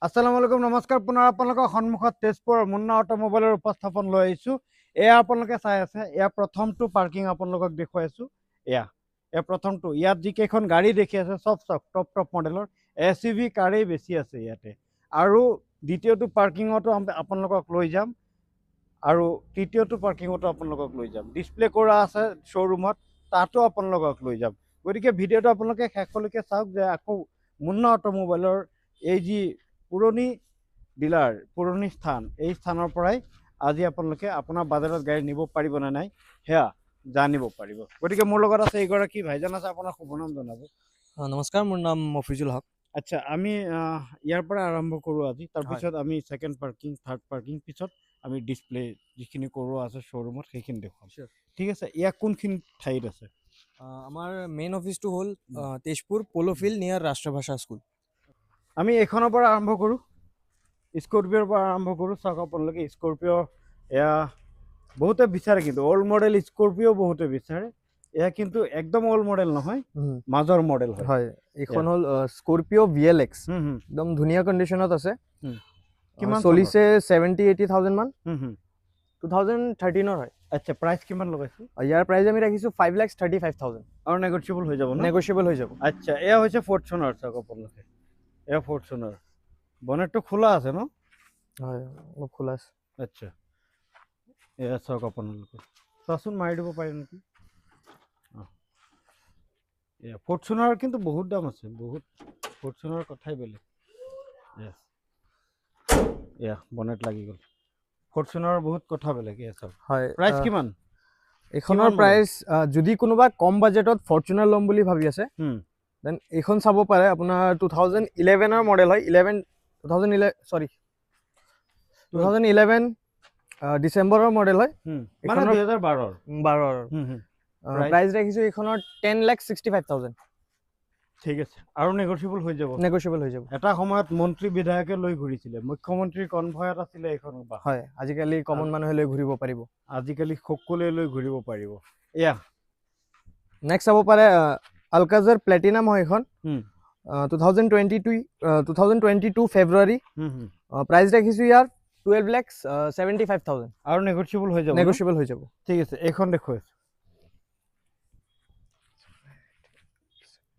আসসালামু আলাইকুম নমস্কাৰ পুনৰ আপোনালোকৰ সন্মুখত তেজপুৰৰ মুন্না অটোমোবাইলৰ উপস্থাপন লৈ আহিছোঁ। এয়া আপোনালোকে চাই আছে, এয়া প্ৰথমটো পাৰ্কিং আপোনালোকক দেখুৱাই আছোঁ। এয়া প্ৰথমটো, ইয়াত যিকেইখন গাড়ী দেখি আছে চব টপ মডেলৰ SUV কাৰেই বেছি আছে ইয়াতে। আৰু দ্বিতীয়টো পাৰ্কিঙতো আপোনালোকক লৈ যাম, আৰু তৃতীয়টো পাৰ্কিঙতো আপোনালোকক লৈ যাম। ডিছপ্লে কৰা আছে শ্ব'ৰুমত, তাতো আপোনালোকক লৈ যাম। গতিকে ভিডিঅ'টো আপোনালোকে শেষলৈকে চাওক যে আকৌ মুন্না অটোমোবাইলৰ এই যি পুৰণি ডিলাৰ, পুৰণি স্থান, এই স্থানৰ পৰাই আজি আপোনালোকে আপোনাৰ বাজাৰত গাড়ী নিব পাৰিব নে নাই সেয়া জানিব পাৰিব। গতিকে মোৰ লগত আছে এইগৰাকী ভাইজান আছে, আপোনাৰ শুভ নাম জনাব। নমস্কাৰ, মোৰ নাম মফিজুল হক। আচ্ছা, আমি ইয়াৰ পৰা আৰম্ভ কৰোঁ আজি, তাৰপিছত আমি ছেকেণ্ড পাৰ্কিং, থাৰ্ড পাৰ্কিং, পিছত আমি ডিছপ্লে যিখিনি কৰোৱা আছে শ্ব'ৰুমত সেইখিনি দেখুৱাম। ঠিক আছে, ইয়াক কোনখিনি ঠাইত আছে? আমাৰ মেইন অফিচটো হ'ল তেজপুৰ প'ল' ফিল্ড নিয়াৰ ৰাষ্ট্ৰভাষা স্কুল। আমি এইখনৰ পৰা আৰম্ভ কৰোঁ, স্কৰপিঅ'ৰ পৰা আৰম্ভ কৰোঁ। চাওক আপোনালোকে স্কৰপিঅ' এয়া বহুতে বিচাৰে, কিন্তু অল্ড মডেল স্কৰপিঅ' বহুতে বিচাৰে। এয়া কিন্তু একদম অল্ড মডেল নহয়, মাজৰ মডেল হয়। এইখন হ'ল স্কৰপিঅ' VLX, একদম ধুনীয়া কণ্ডিশ্যনত আছে। কিমান চলিছে 70-80,000 মান, 2013ৰ হয়। আচ্ছা, প্ৰাইচ কিমান লগাইছে? ইয়াৰ প্ৰাইচ আমি ৰাখিছোঁ 5,35,000। আৰু নেগচিয়েবল হৈ যাব ন? নেগচিয়েবল হৈ যাব। আচ্ছা, এয়া হৈছে ফৰ্চুনাৰ। চাওক আপোনালোকে, এয়া ফৰ্চুনাৰ, বনেটটো খোলা আছে ন? হয়, অলপ খোলা আছে। আচ্ছা, এয়া চাওক আপোনালোকে, চোৱাচোন মাৰি দিব পাৰিম নেকি? এয়া ফৰ্চুনাৰ কিন্তু বহুত দাম আছে, বহুত। ফৰ্চুনাৰ কথাই বেলেগ। এয়া বনেট লাগি গ'ল। ফৰ্চুনাৰৰ বহুত কথা বেলেগ। এয়া চাওক, হয়, প্ৰাইচ কিমান? এইখনৰ প্ৰাইচ, যদি কোনোবা কম বাজেটত ফৰ্চুনাৰ ল'ম বুলি ভাবি আছে, দেন এইখন চাব পাৰে। আপোনাৰ 2011ৰ মডেল হয়। 2011 ডিচেম্বৰৰ মডেল হয়। মানে 2012ৰ। প্ৰাইচ ৰাখিছোঁ এইখনৰ 10,65,000। ঠিক আছে, আৰু নেগচিয়েবল হৈ যাব। নেগচিয়েবল হৈ যাব। এটা সময়ত মন্ত্ৰী বিধায়কে লৈ ঘূৰিছিলে, মুখ্যমন্ত্ৰীৰ কনভয়ত আছিলে এইখন। হয়, আজিকালি কমন মানুহে লৈ ঘূৰিব পাৰিব। আজিকালি সকলোৱে লৈ ঘূৰিব পাৰিব। এয়া নেক্সট চাব পাৰে, আলকাজাৰ প্লেটিনাম হয় এইখন। 2022 ফেব্ৰুৱাৰী। প্ৰাইচ ৰাখিছোঁ ইয়াৰ 12,75,000। আৰু নেগচিয়েবল হৈ যাব। নেগচিয়েবল হৈ যাব। ঠিক আছে, এইখন দেখুৱাইছোঁ।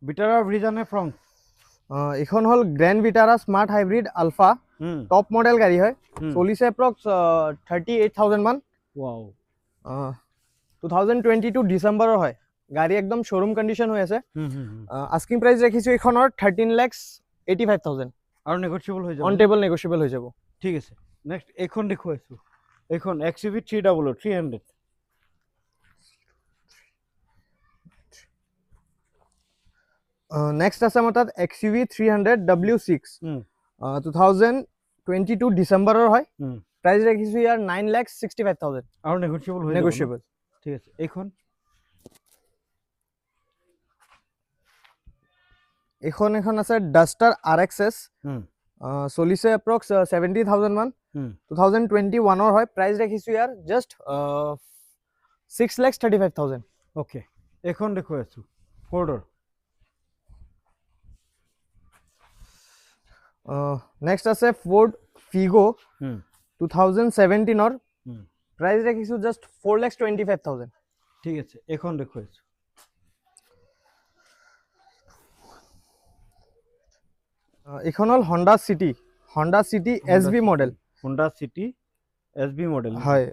ভিটাৰা ব্ৰিজা নে ফ্ৰংক? এইখন হ'ল Grand Vitara smart hybrid alpha, top model গাড়ী হয়। চলিছে এপ্ৰক্স 38,000 মান। 2022 ডিচেম্বৰৰ হয়। গাড়ী একদম শ্ব'ৰুম কণ্ডিশ্যন হৈ আছে। আস্কিং প্ৰাইচ ৰাখিছোঁ এইখনৰ 13,85,000। আৰু নেগচিয়েবল হৈ যাব। অন টেবল নেগচিয়েবল হৈ যাব। ঠিক আছে, নেক্সট এইখন দেখুৱাইছোঁ। এইখন XUV 300। নেক্সট আছে আমাৰ তাত XUV 300 W6, 2022 ডিচেম্বৰৰ হয়। প্ৰাইচ ৰাখিছোঁ ইয়াৰ 9,65,000। আৰু নেগচিয়েবল হৈ যাব। নেগচিয়েবল। ঠিক আছে, এইখন আছে ডাষ্টাৰ RXS, চলিছে এপ্ৰক্স 70,000 মান। 2021ৰ হয়। প্ৰাইচ ৰাখিছোঁ ইয়াৰ জাষ্ট 6,35,000। অ'কে, এইখন দেখুৱাই আছোঁ ফৰ্ডৰ। নেক্সট আছে ফৰ্ড ফিগো 2017ৰ। প্ৰাইচ ৰাখিছোঁ জাষ্ট 4,25,000। ঠিক আছে, এইখন দেখুৱাইছোঁ। এইখন হ'ল Honda city SB model. Honda city SB model হয়,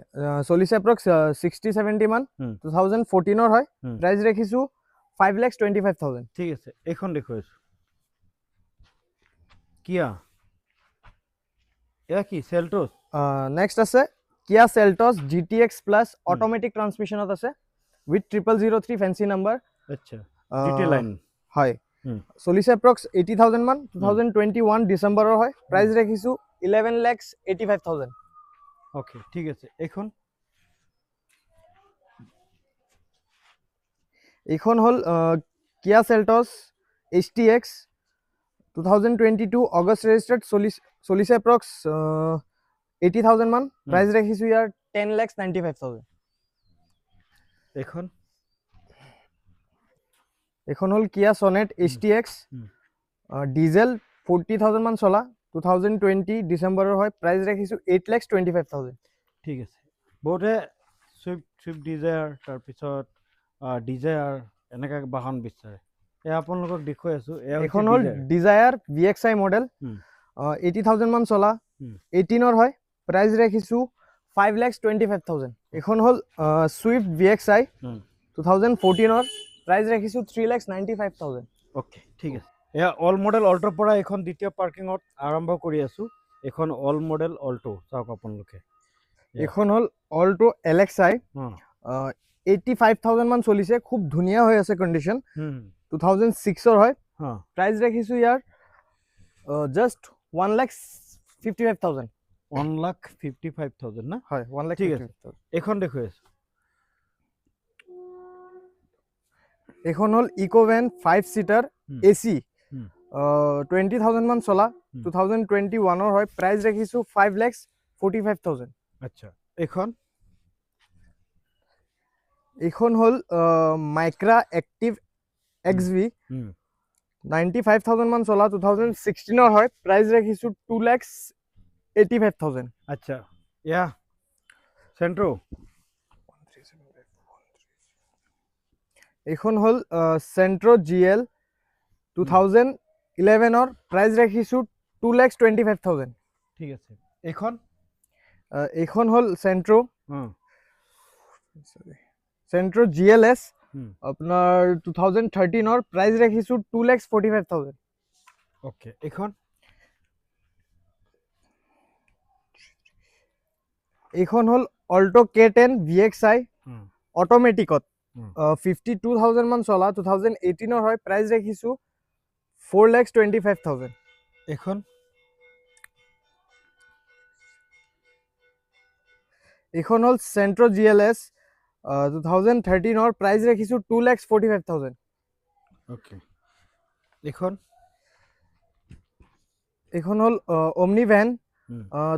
চলিছে এপ্ৰক্স 60-70 মান। 2014ৰ হয়। প্ৰাইচ ৰাখিছোঁ 5,25,000। ঠিক আছে, এইখন দেখুৱাইছোঁ। কিয়া, এয়া কি চেল্টছ? নেক্সট আছে Kia Seltos GTX plus, automatic ট্ৰান্সমিশ্যনত আছে, উইথ 0003 ফেঞ্চি নাম্বাৰ। আচ্ছা, GT লাইন হয়। চলিছে এপ্ৰক্স 80,000 মান। 2021 ডিচেম্বৰৰ হয়। প্ৰাইচ ৰাখিছোঁ 11,85,000। অ'কে, ঠিক আছে, এইখন হ'ল কিয়া চেল্টছ HTX 2022 অগষ্ট ৰেজিষ্টাৰ্ড, চলিছে এপ্ৰক্স 80,000 মান। প্ৰাইচ ৰাখিছোঁ ইয়াৰ 10,95,000। এইখন হ'ল কিয়া ছনেট HTX ডিজেল, 40,000 মান চলা, 2020 ডিসেম্বৰৰ হয়, প্ৰাইস ৰাখিছো 8,25,000। ঠিক আছে, বহুতে সুইফ্ট ডিজায়াৰ তাৰপিছত ডিজায়াৰ এনেকা বাহন বিচাৰে, এয়া আপোনালোকক দেখুৱাই আছো। এয়া এখন হ'ল ডিজায়াৰ VXI মডেল, 80,000 মান চলা, 18 হয়, প্ৰাইস ৰাখিছো 5,25,000। এখন হ'ল সুইফ্ট VXI 2014 প্ৰাইস ৰাখিছো 3,95,000। ওকে, ঠিক আছে। এয়া অল মডেল অল্টোৰ পৰা এখন দ্বিতীয় পাৰ্কিঙত আৰম্ভ কৰি আছো। এখন অল মডেল অল্টো চাওক আপোনালোকে। এখন হ'ল অল্টো LXI, 85,000 মান চলিছে, খুব ধুনীয়া হৈ আছে কন্ডিশন, 2006 হয়, প্ৰাইস ৰাখিছো ইয়াৰ জাস্ট 1,55,000। 1,55,000 না? হয়, 1,55,000। এখন দেখুৱাই আছো। এখন হ'ল ইকোভেন 5 সিটাৰ AC, 20,000 মান চলা, 2021 হয়, প্ৰাইস ৰাখিছো 5,45,000। আচ্ছা, এখন হ'ল মাইক্ৰা এক্টিভ XV, 95,000 মান চলা, 2016 হয়, প্ৰাইস ৰাখিছো 2,85,000। আচ্ছা, এয়া চেন্ট্ৰো। এখন হ'ল চেন্ট্ৰো GL 2011 প্ৰাইস ৰাখিছো 2,25,000। ঠিক আছে, এখন হ'ল চেন্ট্ৰো GLS আপোনাৰ 2013 প্ৰাইস ৰাখিছো 2,45,000। ওকে, এখন হ'ল অল্টো K10 VXI অটোমেটিকত, 52,000 মান চলা, 2018 হয়, প্ৰাইস ৰাখিছো 4,25,000। এখন হ'ল চেন্ট্ৰো GLS 2013 প্ৰাইস ৰাখিছো 2,45,000। ওকে, এখন হ'ল ওমনি ভ্যান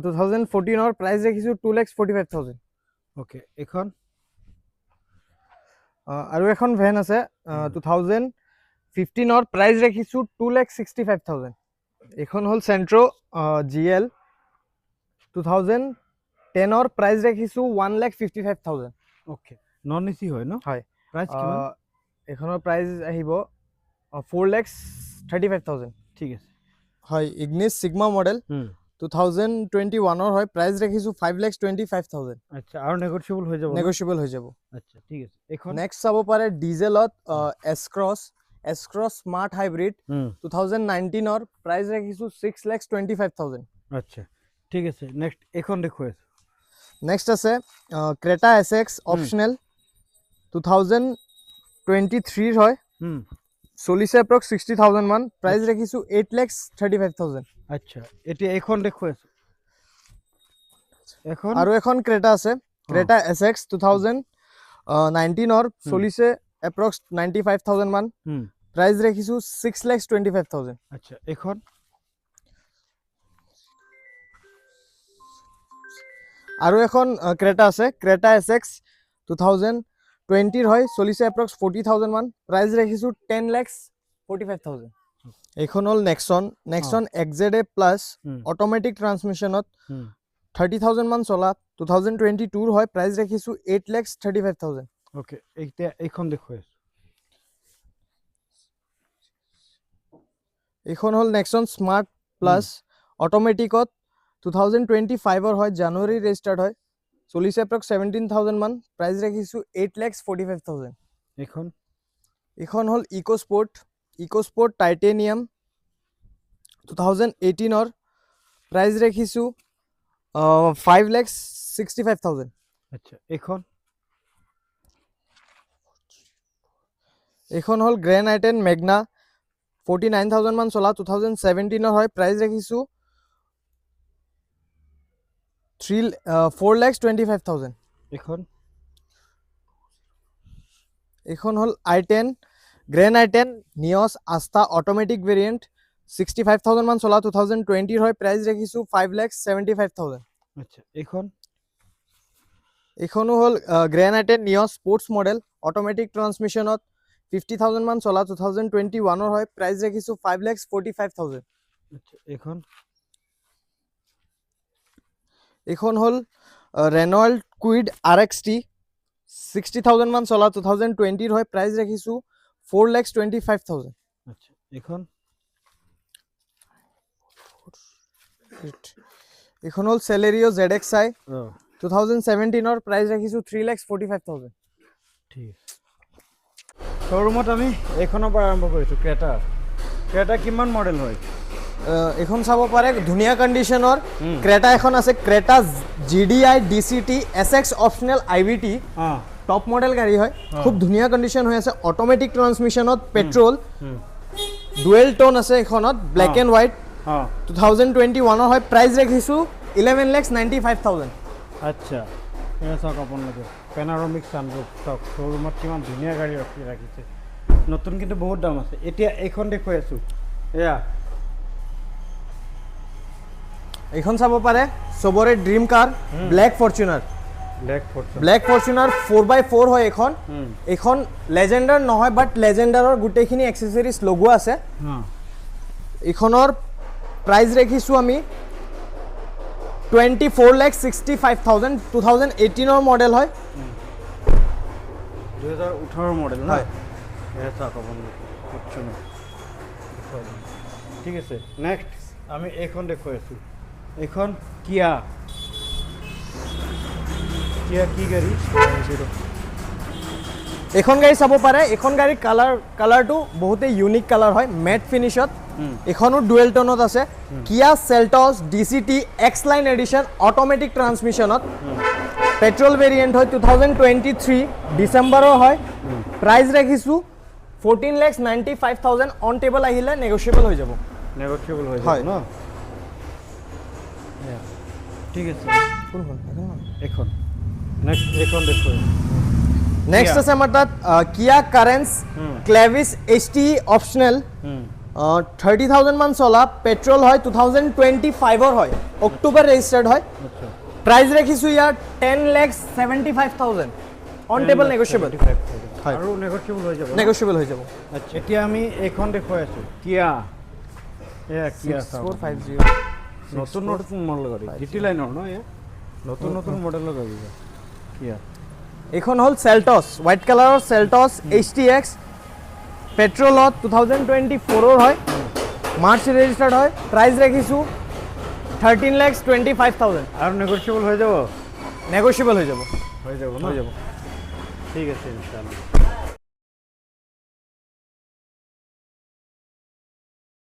2014 প্ৰাইস ৰাখিছো 2,45,000। ওকে, আৰু এখন ভ্যান আছে 2015 প্ৰাইস ৰাখিছো 2,65,000। এখন হ'ল চেন্ট্ৰো GL 2010 প্ৰাইস ৰাখিছো 1,55,000। ওকে, নন এসি হয় ন? হয়, প্ৰাইস কিমান? এখনৰ প্ৰাইস আহিব 4,35,000। ঠিক আছে, হয়, ইগনিছ সিগমা মডেল 2021 হয়, প্ৰাইস ৰাখিছো 5,25,000। আচ্ছা, আৰু নেগোশিয়েবল হৈ যাব? নেগোশিয়েবল হৈ যাব। আচ্ছা, ঠিক আছে। নেক্সট চাব পাৰে ডিজেলত S-Cross স্মাৰ্ট হাইব্ৰিড 2019 প্ৰাইস ৰাখিছো 6,25,000। আচ্ছা, ঠিক আছে। নেক্সট এখন দেখুৱাই আছো। নেক্সট আছে ক্ৰেটা SX অপচনেল 2023 হয়, চলিছে এপ্ৰক্স 60,000 মান, প্ৰাইস ৰাখিছো 8,35,000। আচ্ছা, এতিয়া এখন দেখুৱাই আছো। আৰু এখন ক্ৰেটা আছে, ক্ৰেটা SX 2019 চলিছে এপ্ৰক্স 95,000 মান, প্ৰাইস ৰাখিছো 6,25,000। আচ্ছা, আৰু এখন ক্ৰেটা আছে, ক্ৰেটা SX 2020 হয়, চলিছে এপ্ৰক্স 40,000 মান, প্ৰাইস ৰাখিছো 10,45,000। এখন হ'ল নেক্সন XZA প্লাস অটোমেটিক ট্ৰান্সমিশনত 30,000 মান চলা, 2022 হয়, প্ৰাইস ৰাখিছো 8,35,000। ওকে, এতিয়া এখন দেখুৱাই আছো। এখন হ'ল নেক্সন স্মাৰ্ট প্লাস অটোমেটিকত 2025 হয়, জানুৱাৰী ৰেজিষ্টাৰ্ড হয়, চলিছে এপ্ৰক্স 17,000 মান, প্ৰাইস ৰাখিছো 8,45,000। এখন হ'ল ইকোস্পোৰ্ট টাইটেনিয়াম 2018 প্ৰাইস ৰাখিছো 5,65,000। আচ্ছা, এখন হ'ল গ্ৰেণ্ড আইটেন মেগনা 49,000 মান চলা, 2017 হয়, প্ৰাইস ৰাখিছো 4,25,000। এখন হ'ল i10 গ্ৰেণ্ড আইটেন নিয়স আস্থা অটোমেটিক ভেৰিয়েন্ট 65,000 মান চলা, 2020 হয়, প্ৰাইস ৰাখিছো 5,75,000। আচ্ছা, এখনো হ'ল গ্ৰেণ্ড আইটেন নিয়স স্পোৰ্টস মডেল অটোমেটিক ট্ৰান্সমিশনত 50,000 মান চলা, 2021 হয়, প্ৰাইস ৰাখিছো 5,45,000। আচ্ছা, এইখন হ'ল ৰেনল্ড কুইড RXT 60,000 মান চলা 2020 হয় প্ৰাইস ৰাখিছো 4,25,000 আচ্ছা এখন এইখন হ'ল Celerio ZXi অ 2017 ৰ প্ৰাইস ৰাখিছো 3,45,000 ঠিক শ্বৰুমত আমি এইখনৰ পৰা আৰম্ভ কৰিছো ক্ৰেটা কিমান মডেল হয় এখন চাব পাৰে ধুনীয়া কণ্ডিশ্যনৰ হুম। ক্ৰেটা এখন আছে Creta GDI DCT SX optional IVT অ টপ মডেল গাড়ী হয় অ। খুব ধুনীয়া কণ্ডিশ্যন হৈ আছে অটোমেটিক ট্ৰান্সমিশ্যনত পেট্ৰল হুম ডুৱেল টোন আছে এখনত ব্লেক অ। এণ্ড হোৱাইট অ 2021 হয় প্ৰাইস ৰাখিছো 11,95,000 আচ্ছা এয়া চাওক আপোনালোকে পেনাৰমিক ছানৰুফ চাওক শ্বৰুমত কিমান ধুনীয়া গাড়ী ৰাখিছে নতুন কিন্তু বহুত দাম আছে এতিয়া এইখন দেখুৱাই আছো এয়া এইখন চাব পাৰে চবৰে dream car black Fortuner black Fortuner 4x4 হয় এখন এইখন লেজেণ্ডাৰ নহয় বাট লেজেণ্ডাৰৰ গোটেইখিনি এক্সেসৰিজ লগোৱা আছে এইখনৰ প্ৰাইস ৰাখিছো আমি 24,65,000 2018 ৰ মডেল হয় 2018 মডেল হয়। এয়া চাওক আপোনালোকে ফৰচুনাৰ ঠিক আছে নেক্সট আমি এইখন দেখুৱাই আছো এইখন কিয়া কি গাড়ী এইখন গাড়ী চাব পাৰে এইখন গাড়ীৰ কালাৰটো বহুতে ইউনিক কালাৰ হয় মেট ফিনিশত এখনো ডুৱেল টোনত আছে Kia Seltos DCT X line edition automatic ট্ৰান্সমিশ্যনত পেট্ৰল ভেৰিয়েণ্ট হয় 2023 ডিসেম্বৰৰ হয় প্ৰাইস ৰাখিছো 14,95,000 অন টেবল আহিলে নেগোশিয়েবল হৈ যাব নেগোশিয়েবল হৈ হয়। যায় ন এয়া, ঠিক আছে কোনখন এইখন নেক্সট এইখন দেখুৱাই নেক্সট Kia। আছে আমাৰ তাত কিয়া কাৰেন্স ক্লেভিছ HTE অপচনেল 30,000 মান চলা পেট্ৰল হয় 2025 হয় অক্টোবৰ ৰেজিষ্টাৰ্ড হয় আচ্ছা প্ৰাইস ৰাখিছো ইয়াৰ 10,75,000 অন টেবল নেগোশিয়েবল হয়। আৰু নেগোশিয়েবল হৈ যাব ন? নেগোশিয়েবল হৈ যাব আচ্ছা এতিয়া আমি এইখন দেখুৱাই আছো কিয়া এয়া কিয়া চাওক 6450 নতুন মডেল গাড়ী জিটি লাইনৰ ন এয়া নতুন মডেলৰ গাড়ী কিয়া এইখন হ'ল চেল্টছ হোৱাইট কালাৰৰ চেল্টছ HTX পেট্ৰলত 2024 হয় মাৰ্চ ৰেজিষ্টাৰ্ড হয় প্ৰাইস ৰাখিছো 13,25,000 আৰু নেগোশিয়েবল হৈ যাব নেগোশিয়েবল হৈ যাব হৈ যাব ন হৈ যাব ঠিক আছে ইনশাআল্লাহ